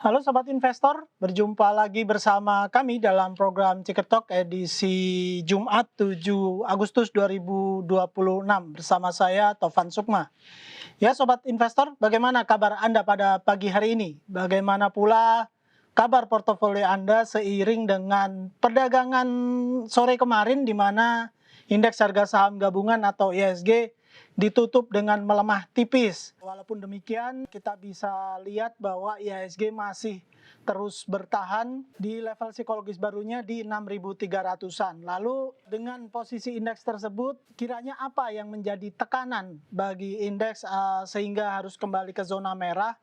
Halo Sobat Investor, berjumpa lagi bersama kami dalam program Ticker Talk edisi Jumat 7 Agustus 2026 bersama saya Tovan Sukma. Ya Sobat Investor, bagaimana kabar Anda pada pagi hari ini? Bagaimana pula kabar portofolio Anda seiring dengan perdagangan sore kemarin di mana indeks harga saham gabungan atau IHSG ditutup dengan melemah tipis. Walaupun demikian, kita bisa lihat bahwa IHSG masih terus bertahan di level psikologis barunya di 6.300-an. Lalu dengan posisi indeks tersebut, kiranya apa yang menjadi tekanan bagi indeks sehingga harus kembali ke zona merah?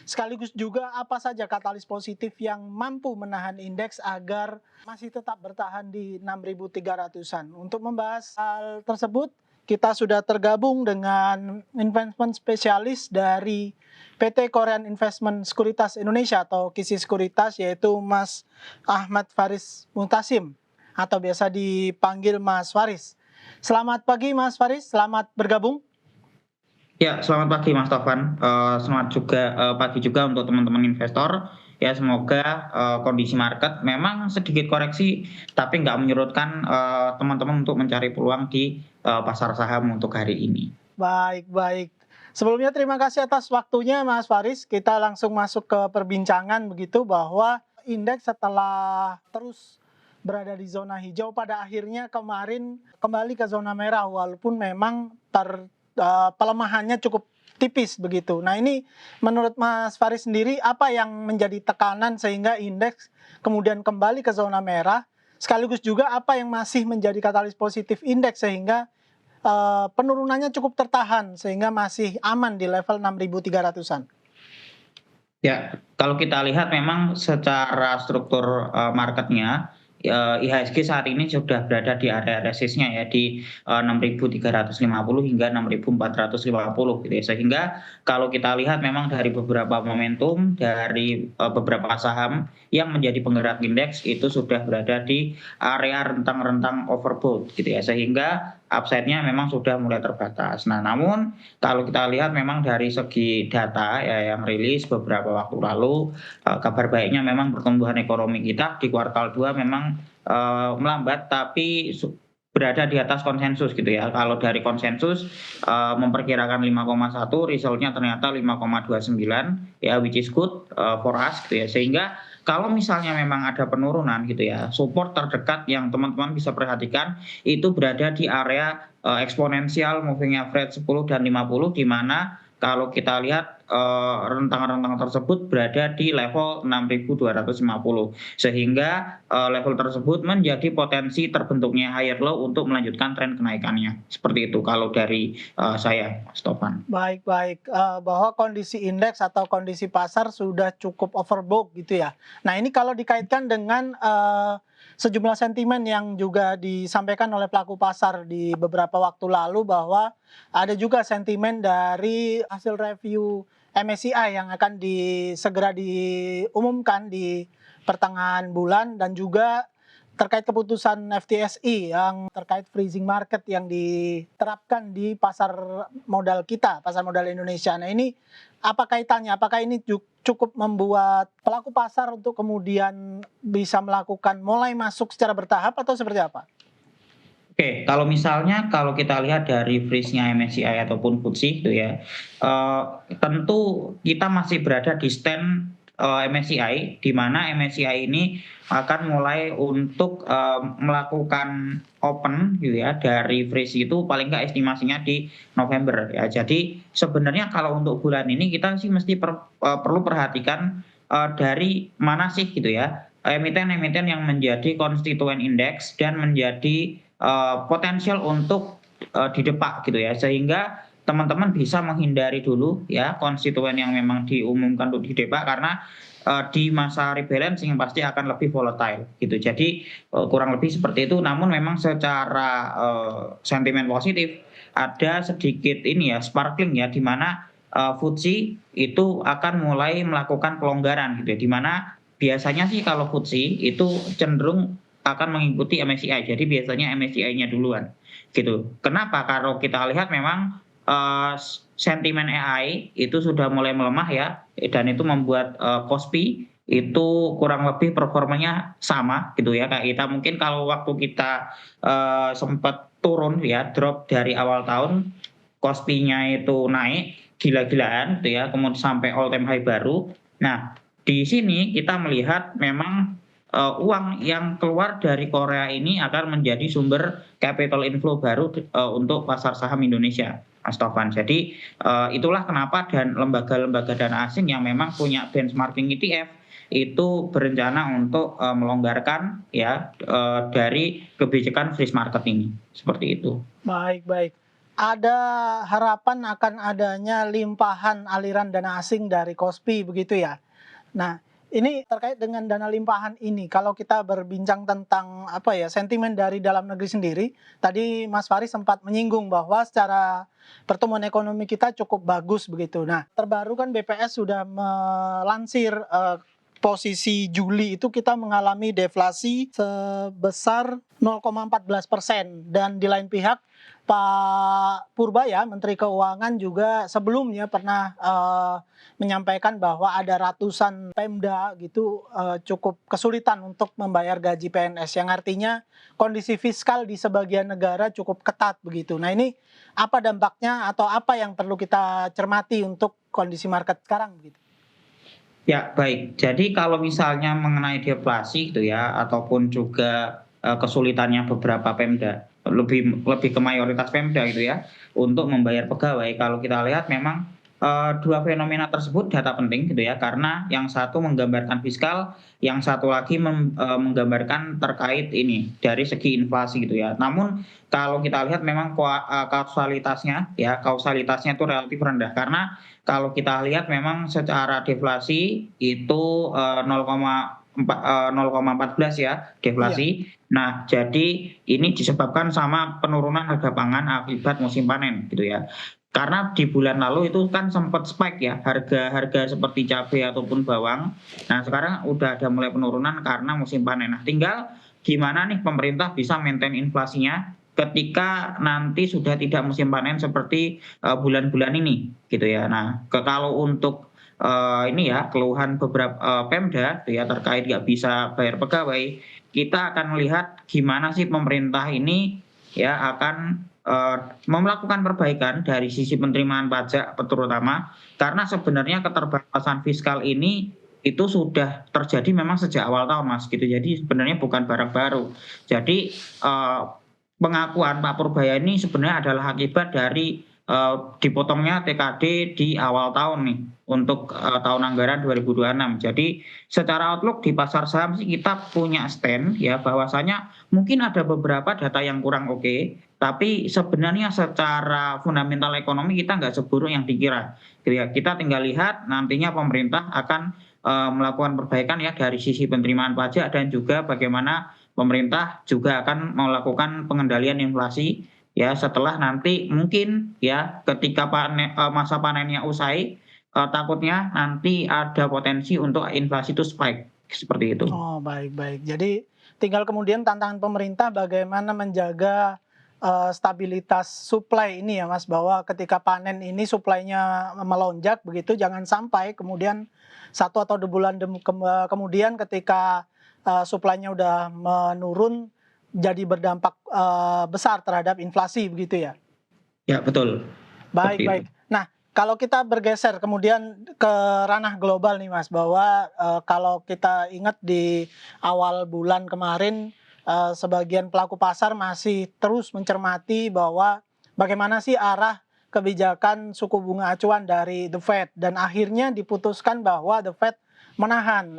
Sekaligus juga apa saja katalis positif yang mampu menahan indeks agar masih tetap bertahan di 6.300-an. Untuk membahas hal tersebut, kita sudah tergabung dengan investment spesialis dari PT Korean Investment Sekuritas Indonesia atau KISI Sekuritas, yaitu Mas Ahmad Faris Muntasim atau biasa dipanggil Mas Faris. Selamat pagi Mas Faris, selamat bergabung. Ya, selamat pagi Mas Tovan. Selamat juga pagi juga untuk teman-teman investor. Ya, semoga kondisi market memang sedikit koreksi, tapi nggak menyurutkan teman-teman untuk mencari peluang di pasar saham untuk hari ini. Baik. Sebelumnya terima kasih atas waktunya Mas Faris. Kita langsung masuk ke perbincangan begitu bahwa indeks setelah terus berada di zona hijau pada akhirnya kemarin kembali ke zona merah walaupun memang pelemahannya cukup tipis begitu. Nah ini menurut Mas Faris sendiri apa yang menjadi tekanan sehingga indeks kemudian kembali ke zona merah, sekaligus juga apa yang masih menjadi katalis positif indeks sehingga penurunannya cukup tertahan sehingga masih aman di level 6.300-an. Ya, kalau kita lihat memang secara struktur marketnya, IHSG saat ini sudah berada di area resistnya ya di 6.350 hingga 6.450 gitu ya. Sehingga kalau kita lihat memang dari beberapa momentum dari beberapa saham yang menjadi penggerak indeks itu sudah berada di area rentang-rentang overbought gitu ya. Sehingga upside-nya memang sudah mulai terbatas. Nah, namun kalau kita lihat memang dari segi data ya yang rilis beberapa waktu lalu, kabar baiknya memang pertumbuhan ekonomi kita di kuartal 2 memang melambat tapi berada di atas konsensus gitu ya. Kalau dari konsensus memperkirakan 5,1, resultnya ternyata 5,29 ya, which is good for us gitu ya. Sehingga kalau misalnya memang ada penurunan gitu ya, support terdekat yang teman-teman bisa perhatikan itu berada di area eksponensial moving average 10 dan 50, di mana kalau kita lihat rentang-rentang tersebut berada di level 6.250, sehingga level tersebut menjadi potensi terbentuknya higher low untuk melanjutkan tren kenaikannya. Seperti itu kalau dari saya, Mas Tovan. Baik, bahwa kondisi indeks atau kondisi pasar sudah cukup overbought gitu ya. Nah ini kalau dikaitkan dengan sejumlah sentimen yang juga disampaikan oleh pelaku pasar di beberapa waktu lalu bahwa ada juga sentimen dari hasil review MSCI yang akan segera diumumkan di pertengahan bulan dan juga terkait keputusan FTSE yang terkait freezing market yang diterapkan di pasar modal kita, pasar modal Indonesia. Nah ini apa kaitannya? Apakah ini cukup membuat pelaku pasar untuk kemudian bisa melakukan mulai masuk secara bertahap atau seperti apa? Oke, kalau misalnya kalau kita lihat dari freeze-nya MSCI ataupun FTSE itu ya, tentu kita masih berada di stand MSCI, di mana MSCI ini akan mulai untuk melakukan open gitu ya dari freeze itu paling nggak estimasinya di November ya. Jadi sebenarnya kalau untuk bulan ini kita sih mesti perlu perhatikan dari mana sih gitu ya emiten-emiten yang menjadi konstituen indeks dan menjadi potensial untuk didepak gitu ya, sehingga teman-teman bisa menghindari dulu ya konstituen yang memang diumumkan untuk didepak, karena di masa rebalancing pasti akan lebih volatile gitu. Jadi kurang lebih seperti itu. Namun memang secara sentimen positif ada sedikit ini ya sparkling ya, di mana FTSE itu akan mulai melakukan pelonggaran gitu ya, di mana biasanya sih kalau FTSE itu cenderung akan mengikuti MSCI. Jadi biasanya MSCI-nya duluan gitu. Kenapa? Kalau kita lihat memang sentimen AI itu sudah mulai melemah ya, dan itu membuat KOSPI itu kurang lebih performanya sama gitu ya, kayak kita mungkin kalau waktu kita, sempat turun ya, drop dari awal tahun, Kospinya itu naik gila-gilaan gitu ya, kemudian sampai all time high baru. Nah, di sini kita melihat memang, uang yang keluar dari Korea ini akan menjadi sumber capital inflow baru untuk pasar saham Indonesia, Mas Tovan. Jadi, itulah kenapa dan lembaga-lembaga dana asing yang memang punya benchmarking ETF itu berencana untuk, melonggarkan ya, dari kebijakan freeze market ini, seperti itu. Baik, baik. Ada harapan akan adanya limpahan aliran dana asing dari Kospi begitu ya? Nah, ini terkait dengan dana limpahan ini, kalau kita berbincang tentang apa ya, sentimen dari dalam negeri sendiri, tadi Mas Faris sempat menyinggung bahwa secara pertumbuhan ekonomi kita cukup bagus begitu. Nah, terbaru kan BPS sudah melansir posisi Juli itu kita mengalami deflasi sebesar 0,14%, dan di lain pihak Pak Purbaya, Menteri Keuangan juga sebelumnya pernah menyampaikan bahwa ada ratusan Pemda gitu cukup kesulitan untuk membayar gaji PNS, yang artinya kondisi fiskal di sebagian negara cukup ketat begitu. Nah, ini apa dampaknya atau apa yang perlu kita cermati untuk kondisi market sekarang begitu? Ya, baik. Jadi kalau misalnya mengenai deflasi gitu ya, ataupun juga, kesulitannya beberapa Pemda, lebih lebih ke mayoritas Pemda gitu ya, untuk membayar pegawai. Kalau kita lihat memang, 2 fenomena tersebut data penting gitu ya, karena yang satu menggambarkan fiskal, yang satu lagi menggambarkan terkait ini, dari segi inflasi gitu ya. Namun kalau kita lihat memang kausalitasnya itu relatif rendah, karena kalau kita lihat memang secara deflasi itu, 0,14 ya Iya, deflasi. Nah, jadi ini disebabkan sama penurunan harga pangan akibat musim panen gitu ya. Karena di bulan lalu itu kan sempat spike ya harga-harga seperti cabai ataupun bawang. Nah, sekarang udah ada mulai penurunan karena musim panen. Nah, tinggal gimana nih pemerintah bisa maintain inflasinya ketika nanti sudah tidak musim panen seperti, bulan-bulan ini gitu ya. Nah, kalau untuk, ini ya keluhan beberapa, Pemda gitu ya terkait nggak bisa bayar pegawai, kita akan melihat gimana sih pemerintah ini ya akan, melakukan perbaikan dari sisi penerimaan pajak terutama, karena sebenarnya keterbatasan fiskal ini itu sudah terjadi memang sejak awal tahun, Mas, gitu. Jadi sebenarnya bukan barang baru. Jadi, pengakuan Pak Purbaya ini sebenarnya adalah akibat dari, dipotongnya TKD di awal tahun nih, untuk, tahun anggaran 2026. Jadi secara outlook di pasar saham sih kita punya stand ya, bahwasanya mungkin ada beberapa data yang kurang oke, tapi sebenarnya secara fundamental ekonomi kita nggak seburuk yang dikira, gitu ya. Kita tinggal lihat nantinya pemerintah akan, melakukan perbaikan ya dari sisi penerimaan pajak dan juga bagaimana pemerintah juga akan melakukan pengendalian inflasi ya setelah nanti mungkin ya ketika masa panennya usai, takutnya nanti ada potensi untuk inflasi itu spike, seperti itu. oh baik, baik. Jadi tinggal kemudian tantangan pemerintah bagaimana menjaga stabilitas supply ini ya Mas, bahwa ketika panen ini suplainya melonjak begitu, jangan sampai kemudian 1 atau 2 bulan kemudian ketika suplainya udah menurun, jadi berdampak besar terhadap inflasi begitu ya? Ya betul, seperti Baik, itu. baik. Nah, kalau kita bergeser kemudian ke ranah global nih Mas, bahwa kalau kita ingat di awal bulan kemarin, sebagian pelaku pasar masih terus mencermati bahwa bagaimana sih arah kebijakan suku bunga acuan dari The Fed, dan akhirnya diputuskan bahwa The Fed menahan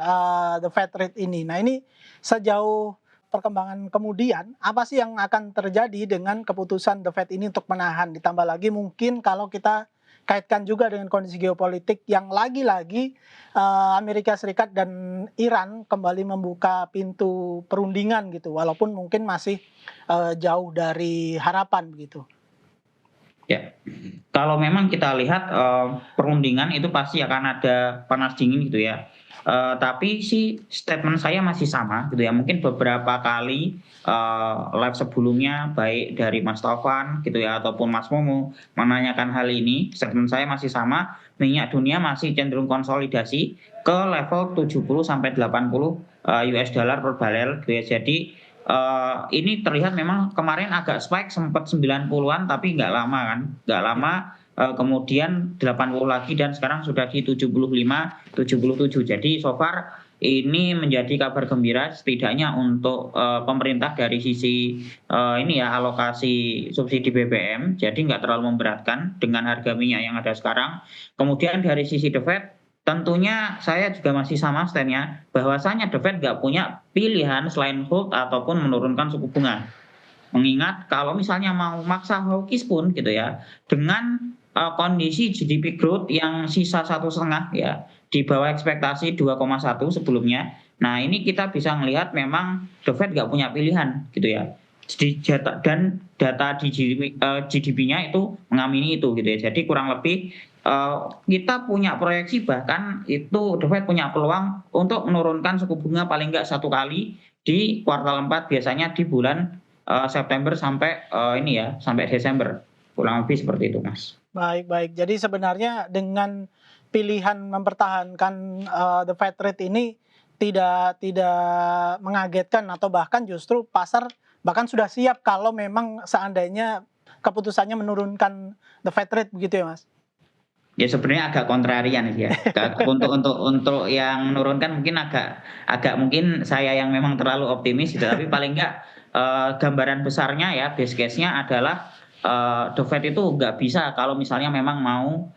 the Fed rate ini. Nah, ini sejauh perkembangan kemudian, apa sih yang akan terjadi dengan keputusan The Fed ini untuk menahan? Ditambah lagi mungkin kalau kita kaitkan juga dengan kondisi geopolitik yang lagi-lagi Amerika Serikat dan Iran kembali membuka pintu perundingan gitu, walaupun mungkin masih jauh dari harapan begitu. Ya, kalau memang kita lihat, perundingan itu pasti akan ada panas dingin gitu ya. Tapi sih statement saya masih sama gitu ya, mungkin beberapa kali, live sebelumnya baik dari Mas Taufan gitu ya ataupun Mas Momo menanyakan hal ini, statement saya masih sama, minyak dunia masih cenderung konsolidasi ke level 70 sampai 80, US dollar per barel gitu ya. Jadi, ini terlihat memang kemarin agak spike sempat 90-an tapi nggak lama kan, nggak Ya, lama, kemudian 80 lagi dan sekarang sudah di 75, 77. Jadi so far ini menjadi kabar gembira setidaknya untuk, pemerintah dari sisi, ini ya alokasi subsidi BBM, jadi nggak terlalu memberatkan dengan harga minyak yang ada sekarang. Kemudian dari sisi The Fed, tentunya saya juga masih sama stand-nya, bahwasanya The Fed nggak punya pilihan selain hold ataupun menurunkan suku bunga. Mengingat kalau misalnya mau maksa hawkish pun gitu ya, dengan, kondisi GDP growth yang sisa 1,5 ya, di bawah ekspektasi 2,1 sebelumnya. Nah ini kita bisa melihat memang The Fed nggak punya pilihan gitu ya. Dan data di GDP-nya itu mengamini itu gitu ya. Jadi kurang lebih, kita punya proyeksi bahkan itu The Fed punya peluang untuk menurunkan suku bunga paling nggak 1 kali di kuartal 4 biasanya di bulan, September sampai, ini ya, sampai Desember, kurang lebih seperti itu, Mas. baik baik. Jadi sebenarnya dengan pilihan mempertahankan, the Fed rate ini tidak mengagetkan atau bahkan justru pasar bahkan sudah siap kalau memang seandainya keputusannya menurunkan the Fed rate begitu ya, Mas? Ya sebenarnya agak kontrarian sih ya, untuk yang menurunkan mungkin agak agak mungkin saya yang memang terlalu optimis gitu, tapi paling enggak, gambaran besarnya ya, base case-nya adalah, The Fed itu nggak bisa kalau misalnya memang mau,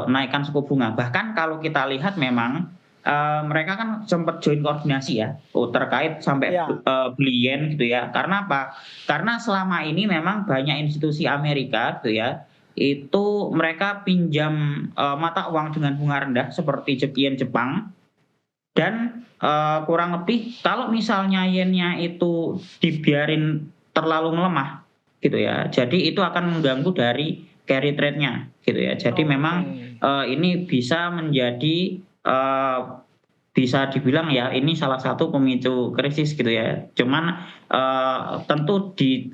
naikkan suku bunga. Bahkan kalau kita lihat memang, mereka kan sempat join koordinasi ya, terkait sampai, Ya, beli yen gitu ya. Karena apa? Karena selama ini memang banyak institusi Amerika gitu ya, itu mereka pinjam, mata uang dengan bunga rendah seperti yen Jepang dan, kurang lebih kalau misalnya yen-nya itu dibiarin terlalu melemah gitu ya, jadi itu akan mengganggu dari carry trade-nya gitu ya. Jadi oke. memang, ini bisa menjadi, bisa dibilang ya ini salah satu pemicu krisis gitu ya. Cuman, tentu di,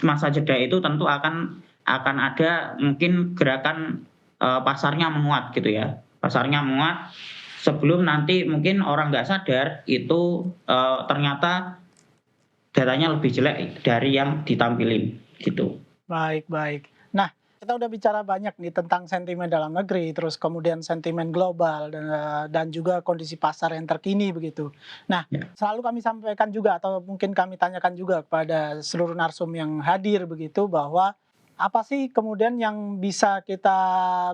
masa jeda itu tentu akan ada mungkin gerakan, pasarnya menguat gitu ya. Pasarnya menguat sebelum nanti mungkin orang nggak sadar itu, ternyata datanya lebih jelek dari yang ditampilin gitu. Baik baik. Nah, kita udah bicara banyak nih tentang sentimen dalam negeri, terus kemudian sentimen global dan juga kondisi pasar yang terkini begitu. Nah, Ya. selalu kami sampaikan juga atau mungkin kami tanyakan juga kepada seluruh narsum yang hadir begitu bahwa apa sih kemudian yang bisa kita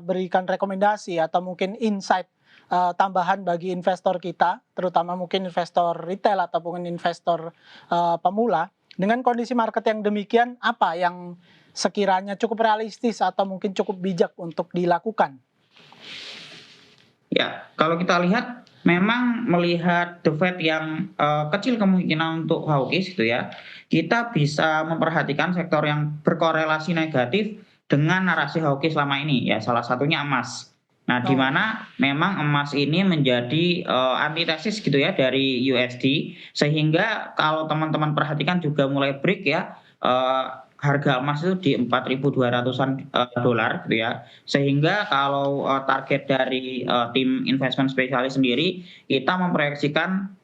berikan rekomendasi atau mungkin insight, tambahan bagi investor kita, terutama mungkin investor retail ataupun investor, pemula, dengan kondisi market yang demikian, apa yang sekiranya cukup realistis atau mungkin cukup bijak untuk dilakukan? Ya, kalau kita lihat memang melihat The Fed yang, kecil kemungkinan untuk hawkish gitu ya, kita bisa memperhatikan sektor yang berkorelasi negatif dengan narasi hawkish selama ini ya, salah satunya emas. Nah, di Oke, mana memang emas ini menjadi, antitesis gitu ya dari USD, sehingga kalau teman-teman perhatikan juga mulai break ya, harga emas itu di 4.200-an, dolar gitu ya. Sehingga kalau, target dari, tim investment spesialis sendiri, kita memproyeksikan,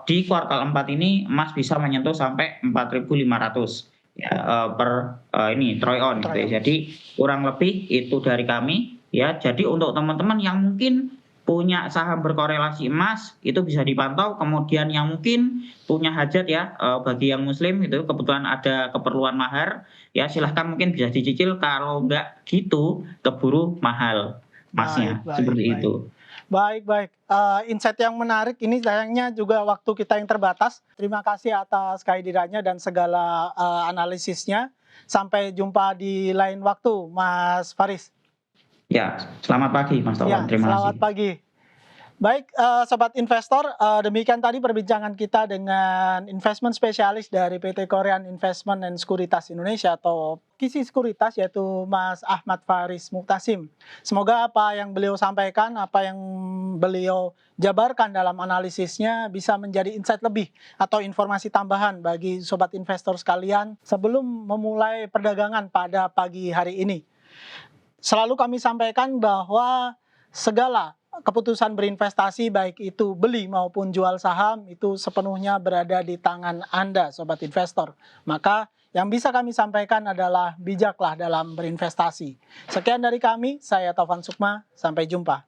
di kuartal 4 ini emas bisa menyentuh sampai 4.500 ya, per, ini troy ounce gitu ya. Trayons. Jadi kurang lebih itu dari kami ya. Jadi untuk teman-teman yang mungkin punya saham berkorelasi emas, itu bisa dipantau, kemudian yang mungkin punya hajat ya, bagi yang muslim itu kebetulan ada keperluan mahar, ya silahkan mungkin bisa dicicil, kalau nggak gitu keburu mahal Baik emasnya, baik seperti baik. itu. Baik baik, insight yang menarik ini sayangnya juga waktu kita yang terbatas. Terima kasih atas kehadirannya dan segala, analisisnya. Sampai jumpa di lain waktu, Mas Faris. Ya, selamat pagi Mas Taufan, Ya, terima selamat kasih. pagi. Baik, sobat investor, demikian tadi perbincangan kita dengan investment spesialis dari PT Korean Investment and Sekuritas Indonesia atau KISI Sekuritas, yaitu Mas Ahmad Faris Muktasim. Semoga apa yang beliau sampaikan, apa yang beliau jabarkan dalam analisisnya bisa menjadi insight lebih atau informasi tambahan bagi sobat investor sekalian sebelum memulai perdagangan pada pagi hari ini. Selalu kami sampaikan bahwa segala keputusan berinvestasi baik itu beli maupun jual saham itu sepenuhnya berada di tangan Anda, sobat investor. Maka yang bisa kami sampaikan adalah bijaklah dalam berinvestasi. Sekian dari kami, saya Taufan Sukma, sampai jumpa.